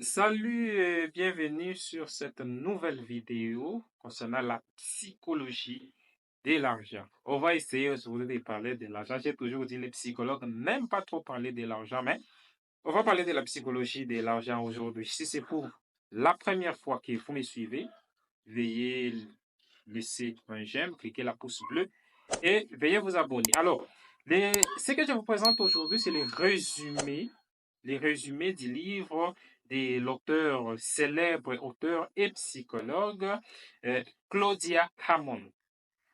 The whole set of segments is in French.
Salut et bienvenue sur cette nouvelle vidéo concernant la psychologie de l'argent. On va essayer aujourd'hui de parler de l'argent. J'ai toujours dit les psychologues n'aiment pas trop parler de l'argent, mais on va parler de la psychologie de l'argent aujourd'hui. Si c'est pour la première fois que vous me suivez, veuillez laisser un j'aime, cliquer la pouce bleue et veuillez vous abonner. Alors, ce que je vous présente aujourd'hui, c'est les résumés du livre de l'auteur, célèbre auteur et psychologue Claudia Hammond.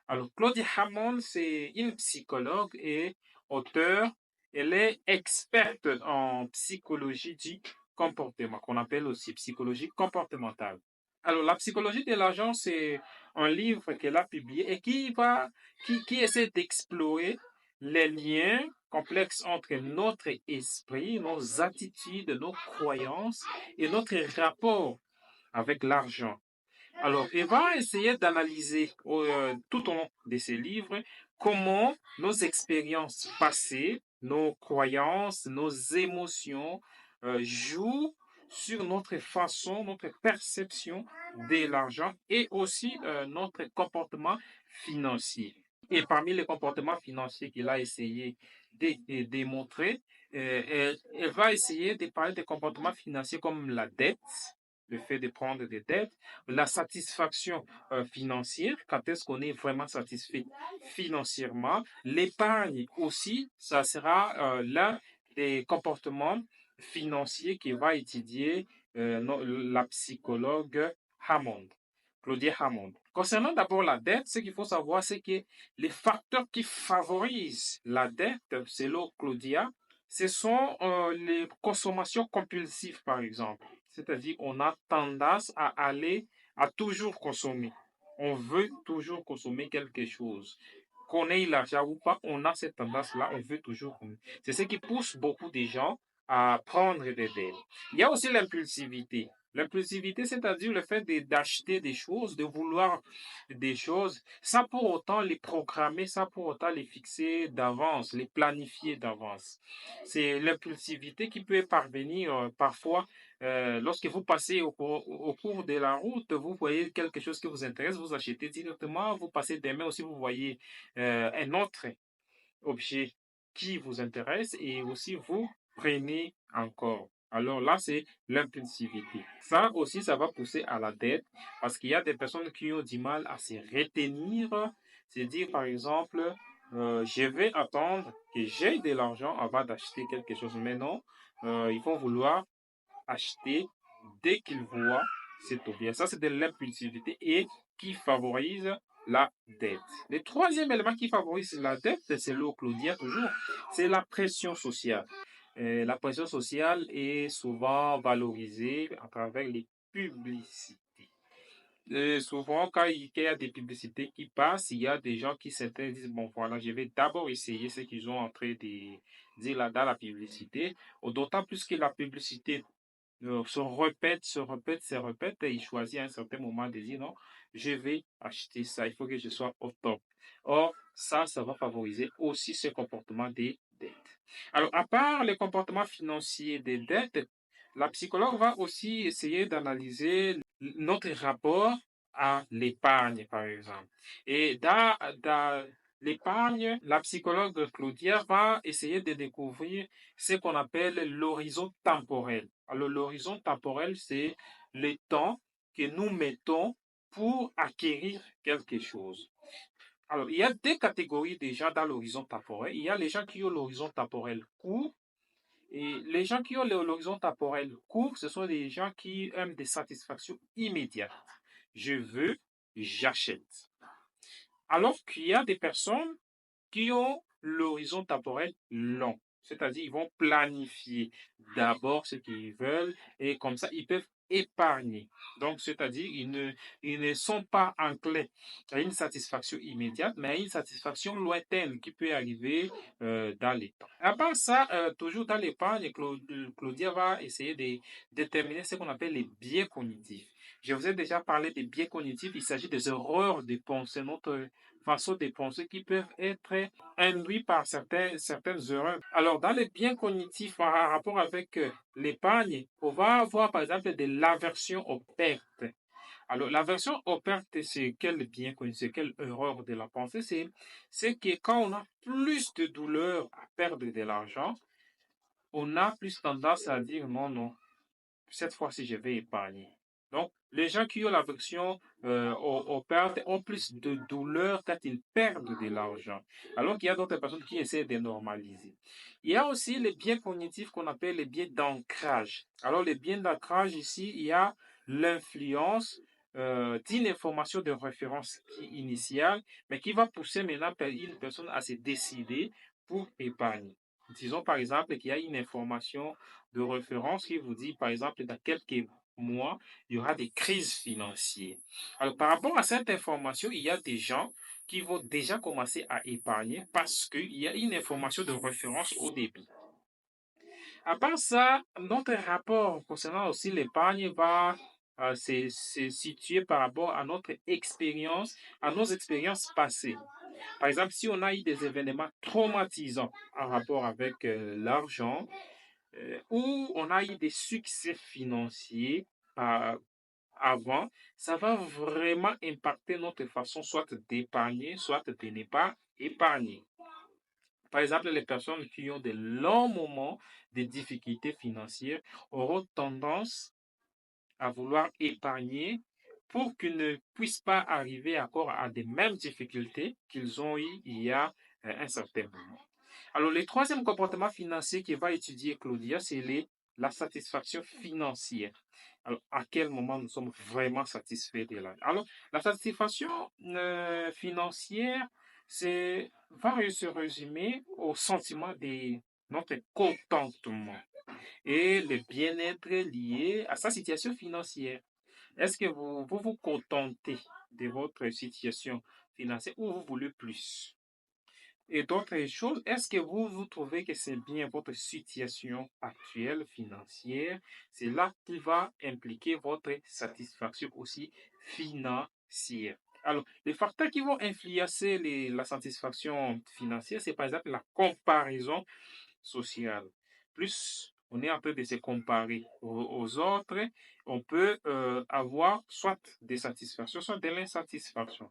Alors, Claudia Hammond, c'est une psychologue et auteure. Elle est experte en psychologie du comportement, qu'on appelle aussi psychologie comportementale. Alors, la psychologie de l'argent, c'est un livre qu'elle a publié et qui essaie d'explorer les liens complexes entre notre esprit, nos attitudes, nos croyances et notre rapport avec l'argent. Alors, elle va essayer d'analyser tout au long de ces livres comment nos expériences passées, nos croyances, nos émotions jouent sur notre façon, notre perception de l'argent et aussi notre comportement financier. Et parmi les comportements financiers qu'il a essayé de démontrer, elle va essayer de parler des comportements financiers comme la dette, le fait de prendre des dettes, la satisfaction financière, quand est-ce qu'on est vraiment satisfait financièrement, l'épargne aussi, ça sera l'un des comportements financiers qui va étudier la psychologue Hammond, Claudia Hammond. Concernant d'abord la dette, ce qu'il faut savoir, c'est que les facteurs qui favorisent la dette, selon Claudia, ce sont les consommations compulsives, par exemple. C'est-à-dire, on a tendance à toujours consommer. On veut toujours consommer quelque chose. Qu'on ait l'argent ou pas, on a cette tendance-là, on veut toujours consommer. C'est ce qui pousse beaucoup de gens à prendre des dettes. Il y a aussi l'impulsivité. L'impulsivité, c'est-à-dire le fait d'acheter des choses, de vouloir des choses, sans pour autant les programmer, sans pour autant les fixer d'avance, les planifier d'avance. C'est l'impulsivité qui peut parvenir parfois lorsque vous passez au cours de la route, vous voyez quelque chose qui vous intéresse, vous achetez directement, vous passez des mains aussi, vous voyez un autre objet qui vous intéresse et aussi vous prenez encore. Alors là, c'est l'impulsivité. Ça aussi, ça va pousser à la dette parce qu'il y a des personnes qui ont du mal à se retenir. C'est dire, par exemple, je vais attendre que j'ai de l'argent avant d'acheter quelque chose. Mais non, ils vont vouloir acheter dès qu'ils voient cet objet. Ça, c'est de l'impulsivité et qui favorise la dette. Le troisième élément qui favorise la dette, c'est le Claudia toujours, c'est la pression sociale. La pression sociale est souvent valorisée à travers les publicités. Souvent, quand il y a des publicités qui passent, il y a des gens qui certains disent, bon voilà, je vais d'abord essayer ce qu'ils ont en train de dire là dans la publicité. D'autant plus que la publicité se répète, et il choisit à un certain moment de dire non, je vais acheter ça, il faut que je sois au top. Or, ça va favoriser aussi ce comportement des dettes. Alors, à part les comportements financiers des dettes, la psychologue va aussi essayer d'analyser notre rapport à l'épargne, par exemple. Et dans l'épargne, la psychologue Claudia va essayer de découvrir ce qu'on appelle l'horizon temporel. Alors, l'horizon temporel, c'est le temps que nous mettons pour acquérir quelque chose. Alors, il y a deux catégories déjà dans l'horizon temporel. Il y a les gens qui ont l'horizon temporel court. Et les gens qui ont l'horizon temporel court, ce sont des gens qui aiment des satisfactions immédiates. Je veux, j'achète. Alors qu'il y a des personnes qui ont l'horizon temporel long. C'est-à-dire, ils vont planifier d'abord ce qu'ils veulent et comme ça, ils peuvent épargner. Donc, c'est-à-dire, ils ne sont pas enclins à une satisfaction immédiate, mais à une satisfaction lointaine qui peut arriver dans les temps. À part ça, toujours dans l'épargne, Claudia va essayer de déterminer ce qu'on appelle les biais cognitifs. Je vous ai déjà parlé des biais cognitifs. Il s'agit des erreurs de pensée, notre façon de penser qui peuvent être induits par certaines erreurs. Alors, dans les biais cognitifs par rapport à avec l'épargne, on va avoir par exemple de l'aversion aux pertes. Alors, l'aversion aux pertes, c'est quel bien connu, c'est quelle erreur de la pensée, c'est que quand on a plus de douleur à perdre de l'argent, on a plus tendance à dire non, non, cette fois-ci, je vais épargner. Donc, les gens qui ont l'aversion aux pertes ont plus de douleur quand ils perdent de l'argent, alors qu'il y a d'autres personnes qui essaient de normaliser. Il y a aussi les biais cognitifs qu'on appelle les biais d'ancrage. Alors, les biais d'ancrage, ici, il y a l'influence d'une information de référence initiale, mais qui va pousser maintenant une personne à se décider pour épargner. Disons par exemple qu'il y a une information de référence qui vous dit, par exemple, dans quelques mois, il y aura des crises financières. Alors, par rapport à cette information, il y a des gens qui vont déjà commencer à épargner parce qu'il y a une information de référence au début. À part ça, notre rapport concernant aussi l'épargne va se situer par rapport à notre expérience, à nos expériences passées. Par exemple, si on a eu des événements traumatisants en rapport avec l'argent, où on a eu des succès financiers euh, avant, ça va vraiment impacter notre façon soit d'épargner, soit de ne pas épargner. Par exemple, les personnes qui ont de longs moments de difficultés financières auront tendance à vouloir épargner pour qu'ils ne puissent pas arriver encore à des mêmes difficultés qu'ils ont eues il y a un certain moment. Alors, le troisième comportement financier qu'il va étudier Claudia, c'est la satisfaction financière. Alors, à quel moment nous sommes vraiment satisfaits de l'argent? Alors, la satisfaction financière, va se résumer au sentiment de notre contentement et le bien-être lié à sa situation financière. Est-ce que vous contentez de votre situation financière ou vous voulez plus? Et d'autres choses, est-ce que vous trouvez que c'est bien votre situation actuelle financière? C'est là qui va impliquer votre satisfaction aussi financière. Alors, les facteurs qui vont influencer la satisfaction financière, c'est par exemple la comparaison sociale. Plus on est en train de se comparer aux autres, on peut avoir soit des satisfactions, soit de l'insatisfaction.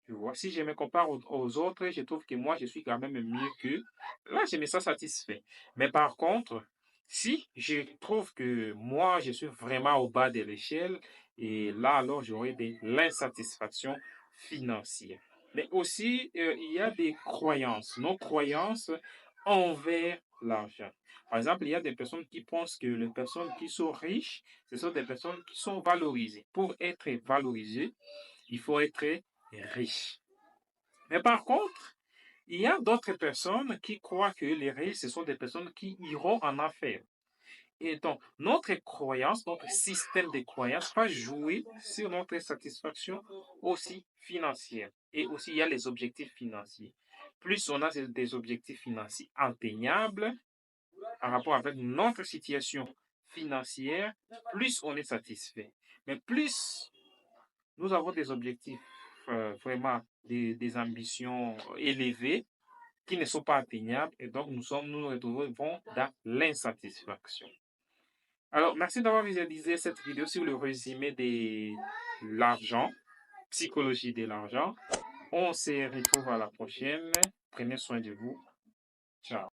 Tu vois, si je me compare aux autres, je trouve que moi, je suis quand même mieux qu'eux. Là, je me sens satisfait. Mais par contre, si je trouve que moi, je suis vraiment au bas de l'échelle, et là, alors, j'aurai de l'insatisfaction financière. Mais aussi, il y a des croyances, nos croyances envers l'argent. Par exemple, il y a des personnes qui pensent que les personnes qui sont riches, ce sont des personnes qui sont valorisées. Pour être valorisé, il faut être riche. Mais par contre, il y a d'autres personnes qui croient que les riches, ce sont des personnes qui iront en affaires. Et donc, notre croyance, notre système de croyance va jouer sur notre satisfaction aussi financière. Et aussi, il y a les objectifs financiers. Plus on a des objectifs financiers atteignables en rapport avec notre situation financière, plus on est satisfait. Mais plus nous avons des objectifs, vraiment des ambitions élevées qui ne sont pas atteignables et donc nous nous retrouvons dans l'insatisfaction. Alors, merci d'avoir visualisé cette vidéo sur le résumé de l'argent, psychologie de l'argent. On se retrouve à la prochaine. Prenez soin de vous. Ciao.